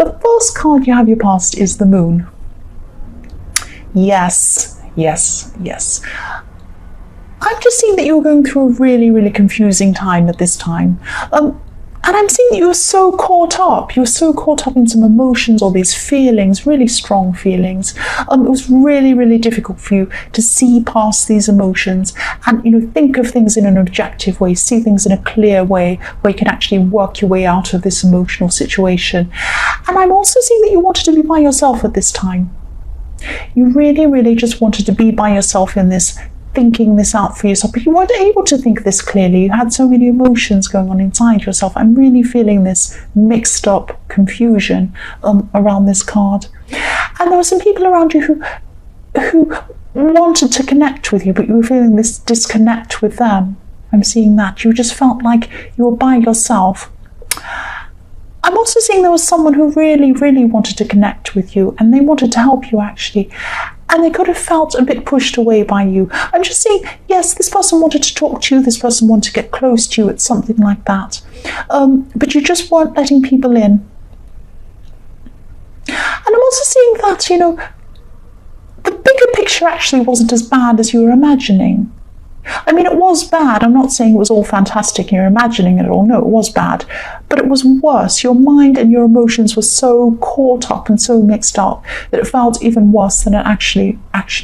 The first card you have your past is the Moon. Yes, yes, yes. I'm just seeing that you're going through a really, really confusing time at this time. And I'm seeing that you were so caught up. You were so caught up in some emotions or these feelings, really strong feelings. It was really, really difficult for you to see past these emotions and, think of things in an objective way, see things in a clear way where you can actually work your way out of this emotional situation. And I'm also seeing that you wanted to be by yourself at this time. You really, really just wanted to be by yourself in this, thinking this out for yourself, but you weren't able to think this clearly. You had so many emotions going on inside yourself. I'm really feeling this mixed up confusion around this card. And there were some people around you who wanted to connect with you, but you were feeling this disconnect with them. I'm seeing that. You just felt like you were by yourself. I'm also seeing there was someone who really, really wanted to connect with you, and they wanted to help you actually. And they could have felt a bit pushed away by you. I'm just saying, yes, this person wanted to talk to you, this person wanted to get close to you, it's something like that. But you just weren't letting people in. And I'm also seeing that, the bigger picture actually wasn't as bad as you were imagining. I mean, it was bad. I'm not saying it was all fantastic and you're imagining it all. No, it was bad. But it was worse. Your mind and your emotions were so caught up and so mixed up that it felt even worse than it actually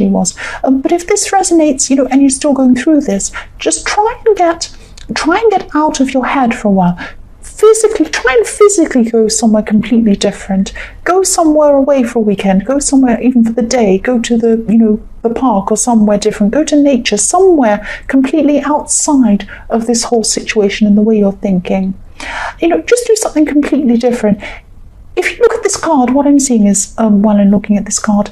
was. But if this resonates, and you're still going through this, just try and get out of your head for a while. Try and physically go somewhere completely different. Go somewhere away for a weekend. Go somewhere even for the day. Go to the park or somewhere different. Go to nature, somewhere completely outside of this whole situation and the way you're thinking. Just do something completely different. If you look at this card, what I'm seeing is, while I'm looking at this card,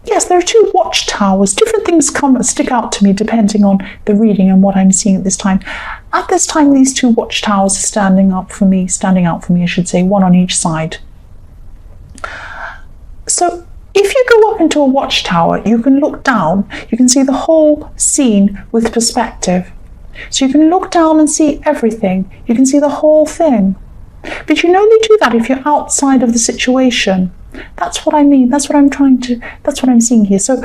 yes, there are two watchtowers. Different things stick out to me depending on the reading and what I'm seeing at this time. At this time, these two watchtowers are standing out for me, I should say, one on each side. So if you go up into a watchtower, you can look down, you can see the whole scene with perspective. So you can look down and see everything. You can see the whole thing. But you can only do that if you're outside of the situation. That's what I mean. That's what I'm seeing here. So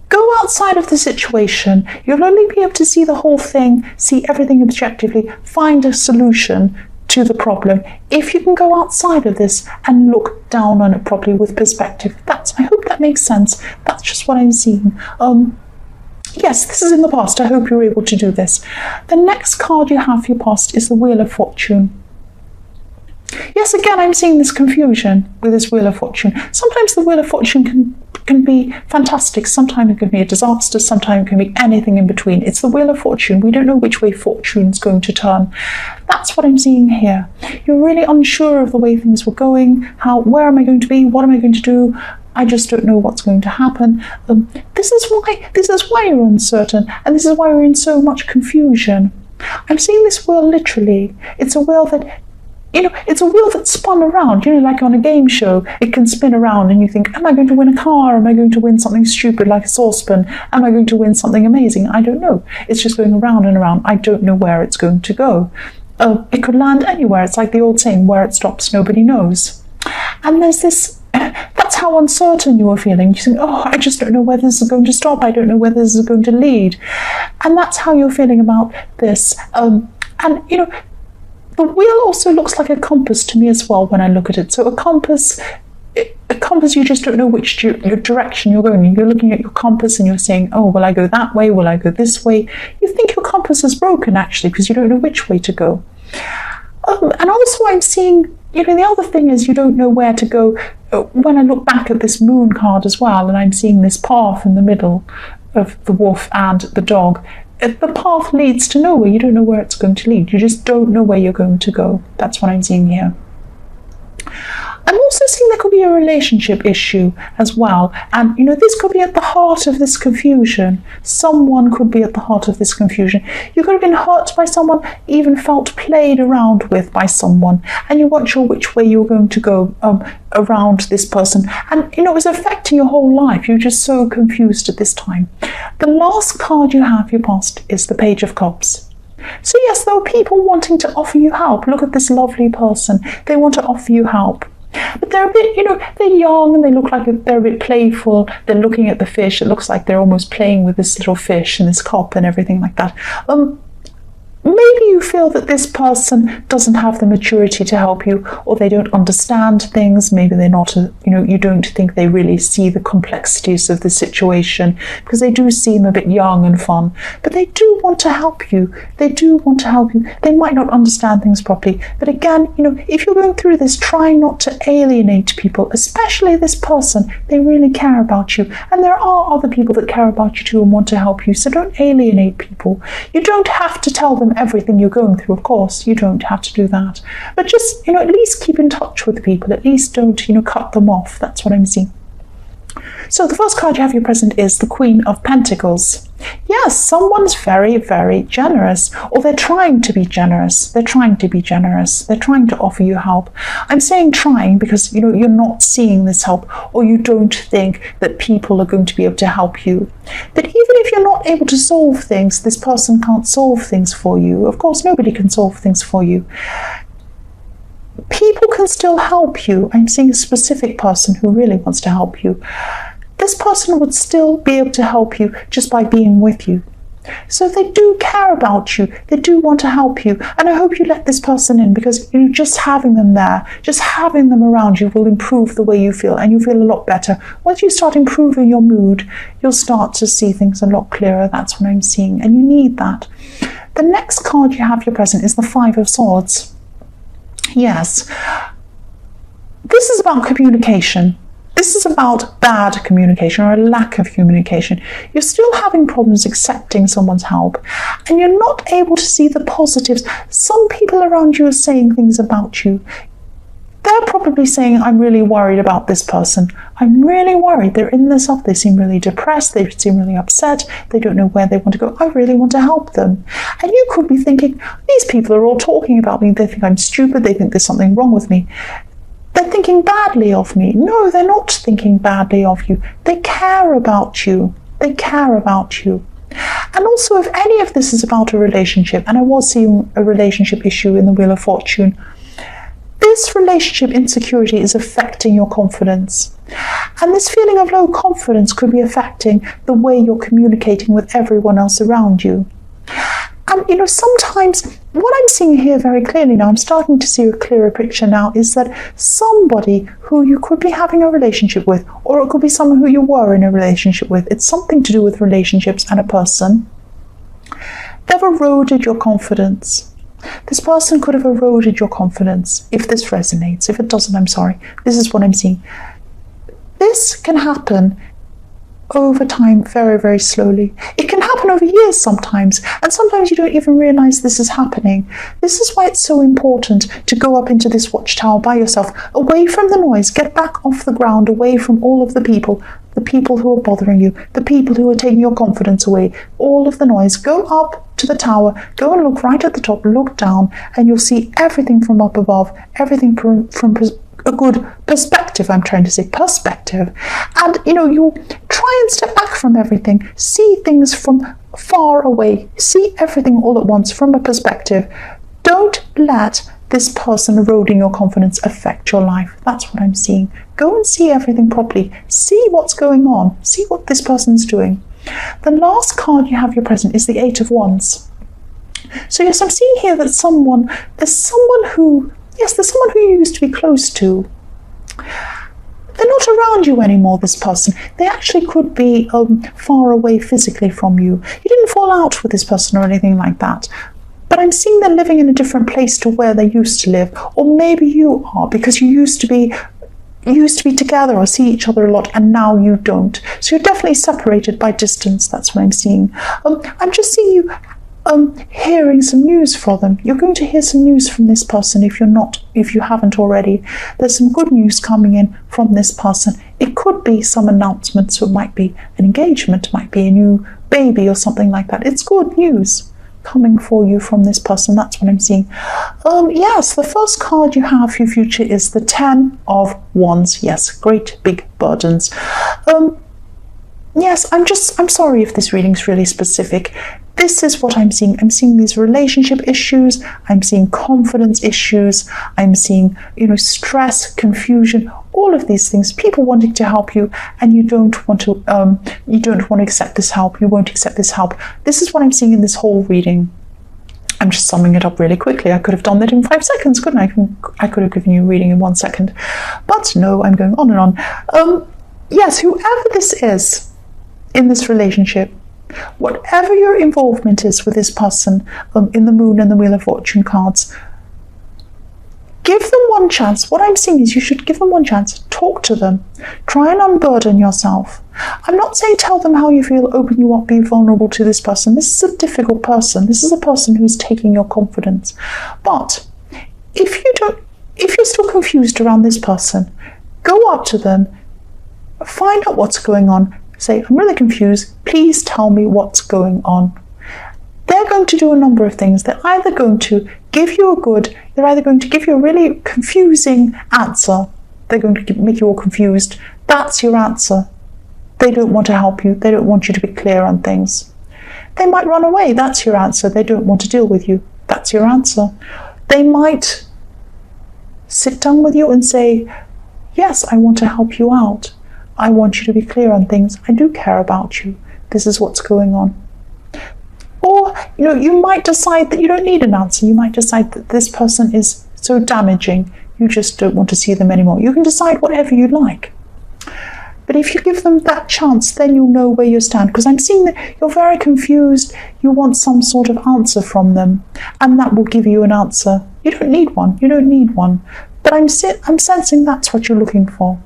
go outside of the situation. You'll only be able to see the whole thing, see everything objectively, find a solution to the problem if you can go outside of this and look down on it properly with perspective. I hope that makes sense. That's just what I'm seeing. Yes, this is in the past. I hope you're able to do this. The next card you have for your past is the Wheel of Fortune. Yes, again, I'm seeing this confusion with this Wheel of Fortune. Sometimes the Wheel of Fortune can be fantastic. Sometimes it can be a disaster. Sometimes it can be anything in between. It's the Wheel of Fortune. We don't know which way fortune's going to turn. That's what I'm seeing here. You're really unsure of the way things were going. Where am I going to be? What am I going to do? I just don't know what's going to happen. This is why you're uncertain, and this is why we're in so much confusion. I'm seeing this wheel literally. It's a wheel that it's a wheel that's spun around, like on a game show. It can spin around and you think, am I going to win a car? Am I going to win something stupid like a saucepan? Am I going to win something amazing? I don't know. It's just going around and around. I don't know where it's going to go. It could land anywhere. It's like the old saying, where it stops, nobody knows. And there's this, that's how uncertain you are feeling. You think, I just don't know where this is going to stop. I don't know where this is going to lead. And that's how you're feeling about this. The wheel also looks like a compass to me as well when I look at it. So a compass, you just don't know which direction you're going. You're looking at your compass and you're saying, will I go that way? Will I go this way? You think your compass is broken actually because you don't know which way to go. And also I'm seeing, the other thing is you don't know where to go. When I look back at this Moon card as well, and I'm seeing this path in the middle of the wolf and the dog, the path leads to nowhere. You don't know where it's going to lead. You just don't know where you're going to go. That's what I'm seeing here. I'm also seeing there could be a relationship issue as well. And, this could be at the heart of this confusion. Someone could be at the heart of this confusion. You could have been hurt by someone, even felt played around with by someone, and you weren't sure which way you were going to go around this person. And, it was affecting your whole life. You're just so confused at this time. The last card you have, your past, is the Page of Cups. So yes, there are people wanting to offer you help. Look at this lovely person. They want to offer you help. But they're a bit, they're young and they look like they're a bit playful. They're looking at the fish. It looks like they're almost playing with this little fish in this cup and everything like that. Maybe you feel that this person doesn't have the maturity to help you, or they don't understand things. Maybe they're not, you don't think they really see the complexities of the situation, because they do seem a bit young and fun, but they do want to help you. They do want to help you. They might not understand things properly, but again, if you're going through this, try not to alienate people, especially this person. They really care about you, and there are other people that care about you too and want to help you, so don't alienate people. You don't have to tell them everything you're going through, of course. You don't have to do that, but just at least keep in touch with people. At least don't cut them off. That's what I'm seeing. So the first card you have your present is the Queen of Pentacles. Yes, someone's very, very generous, or they're trying to be generous. They're trying to be generous. They're trying to offer you help. I'm saying trying because you're not seeing this help, or you don't think that people are going to be able to help you. But even if you're not able to solve things, this person can't solve things for you. Of course, nobody can solve things for you. People can still help you. I'm seeing a specific person who really wants to help you. This person would still be able to help you just by being with you. So they do care about you. They do want to help you. And I hope you let this person in, because just having them there, just having them around you will improve the way you feel, and you feel a lot better. Once you start improving your mood, you'll start to see things a lot clearer. That's what I'm seeing. And you need that. The next card you have your present is the Five of Swords. Yes. This is about communication. This is about bad communication, or a lack of communication. You're still having problems accepting someone's help, and you're not able to see the positives. Some people around you are saying things about you. They're probably saying, I'm really worried about this person. I'm really worried. They're in this up. They seem really depressed. They seem really upset. They don't know where they want to go. I really want to help them. And you could be thinking, these people are all talking about me. They think I'm stupid. They think there's something wrong with me. They're thinking badly of me. No, they're not thinking badly of you. They care about you. They care about you. And also, if any of this is about a relationship, and I was seeing a relationship issue in the Wheel of Fortune, this relationship insecurity is affecting your confidence. And this feeling of low confidence could be affecting the way you're communicating with everyone else around you. And sometimes what I'm seeing here very clearly now, I'm starting to see a clearer picture now, is that somebody who you could be having a relationship with, or it could be someone who you were in a relationship with, it's something to do with relationships and a person, they've eroded your confidence. This person could have eroded your confidence. If this resonates, if it doesn't, I'm sorry. This is what I'm seeing. This can happen over time, very, very slowly. It can happen over years sometimes, and sometimes you don't even realize this is happening. This is why it's so important to go up into this watchtower by yourself, away from the noise, get back off the ground, away from all of the people who are bothering you, the people who are taking your confidence away, all of the noise. Go up to the tower, go and look right at the top, look down, and you'll see everything from up above, everything from a good perspective. I'm trying to say perspective. And you try and step back from everything, see things from far away, see everything all at once from a perspective. Don't let this person eroding your confidence affect your life. That's what I'm seeing. Go and see everything properly. See what's going on. See what this person's doing. The last card you have your present is the Eight of Wands. So yes, I'm seeing here that there's someone who you used to be close to. They're not around you anymore, this person. They actually could be far away physically from you. You didn't fall out with this person or anything like that. But I'm seeing they're living in a different place to where they used to live. Or maybe you are, because you used to be together or see each other a lot, and now you don't. So you're definitely separated by distance. That's what I'm seeing. I'm just seeing you hearing some news from them. You're going to hear some news from this person if you haven't already. There's some good news coming in from this person. It could be some announcement, so it might be an engagement, it might be a new baby or something like that. It's good news coming for you from this person. That's what I'm seeing. Yes, the first card you have for your future is the Ten of Wands. Yes, great big burdens. Yes, I'm sorry if this reading's really specific. This is what I'm seeing. I'm seeing these relationship issues. I'm seeing confidence issues. I'm seeing, stress, confusion, all of these things. People wanting to help you, and you don't want to accept this help. You won't accept this help. This is what I'm seeing in this whole reading. I'm just summing it up really quickly. I could have done that in 5 seconds, couldn't I? I could have given you a reading in 1 second. But no, I'm going on and on. Yes, whoever this is in this relationship, whatever your involvement is with this person in the Moon and the Wheel of Fortune cards, give them one chance. What I'm seeing is you should give them one chance. Talk to them. Try and unburden yourself. I'm not saying tell them how you feel, open you up, be vulnerable to this person. This is a difficult person. This is a person who's taking your confidence. But if you're still confused around this person, go up to them, find out what's going on. Say, I'm really confused. Please tell me what's going on. They're going to do a number of things. They're either going to give you a really confusing answer. They're going to make you all confused. That's your answer. They don't want to help you. They don't want you to be clear on things. They might run away. That's your answer. They don't want to deal with you. That's your answer. They might sit down with you and say, yes, I want to help you out. I want you to be clear on things. I do care about you. This is what's going on. Or, you might decide that you don't need an answer. You might decide that this person is so damaging, you just don't want to see them anymore. You can decide whatever you like. But if you give them that chance, then you'll know where you stand. Because I'm seeing that you're very confused. You want some sort of answer from them. And that will give you an answer. You don't need one. You don't need one. But I'm sensing that's what you're looking for.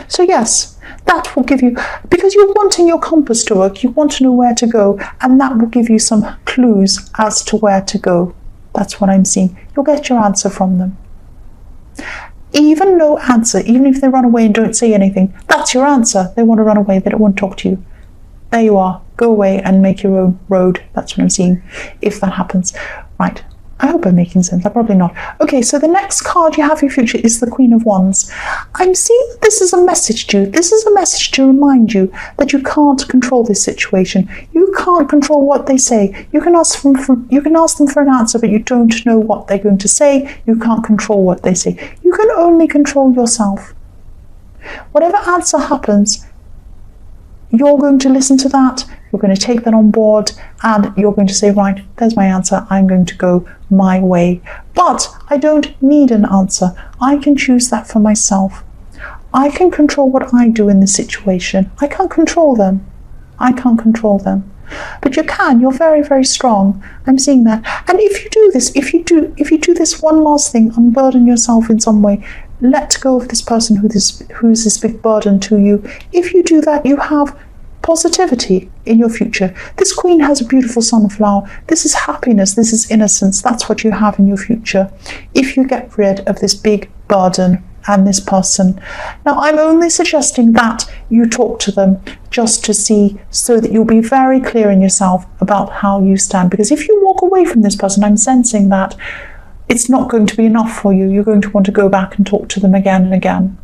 So yes, that will give you, because you're wanting your compass to work, you want to know where to go, and that will give you some clues as to where to go. That's what I'm seeing. You'll get your answer from them. Even no answer, even if they run away and don't say anything, that's your answer. They want to run away, they don't want to talk to you. There you are. Go away and make your own road. That's what I'm seeing, if that happens. Right. I hope I'm making sense. I'm probably not. Okay, so the next card you have for your future is the Queen of Wands. I'm seeing that this is a message to you. This is a message to remind you that you can't control this situation. You can't control what they say. You can ask them for an answer, but you don't know what they're going to say. You can't control what they say. You can only control yourself. Whatever answer happens, you're going to listen to that. You're going to take that on board, and you're going to say, right, there's my answer. I'm going to go my way. But I don't need an answer. I can choose that for myself. I can control what I do in the situation. I can't control them. I can't control them. But you can. You're very, very strong. I'm seeing that. And if you do this, if you do this one last thing, unburden yourself in some way, let go of this person who's this big burden to you. If you do that, you have positivity in your future. This Queen has a beautiful sunflower. This is happiness. This is innocence. That's what you have in your future if you get rid of this big burden and this person. Now, I'm only suggesting that you talk to them just to see, so that you'll be very clear in yourself about how you stand. Because if you walk away from this person, I'm sensing that it's not going to be enough for you. You're going to want to go back and talk to them again and again.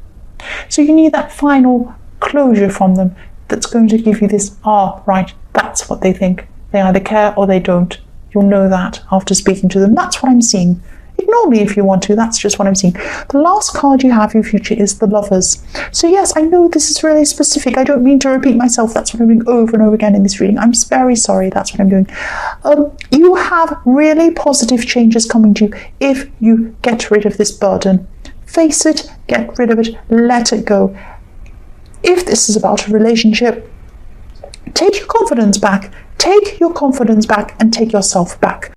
So you need that final closure from them that's going to give you this, right, that's what they think. They either care or they don't. You'll know that after speaking to them. That's what I'm seeing. Ignore me if you want to. That's just what I'm seeing. The last card you have in your future is the Lovers. So yes, I know this is really specific. I don't mean to repeat myself. That's what I'm doing over and over again in this reading. I'm very sorry. That's what I'm doing. You have really positive changes coming to you if you get rid of this burden. Face it, get rid of it, let it go. If this is about a relationship, take your confidence back. Take your confidence back and take yourself back.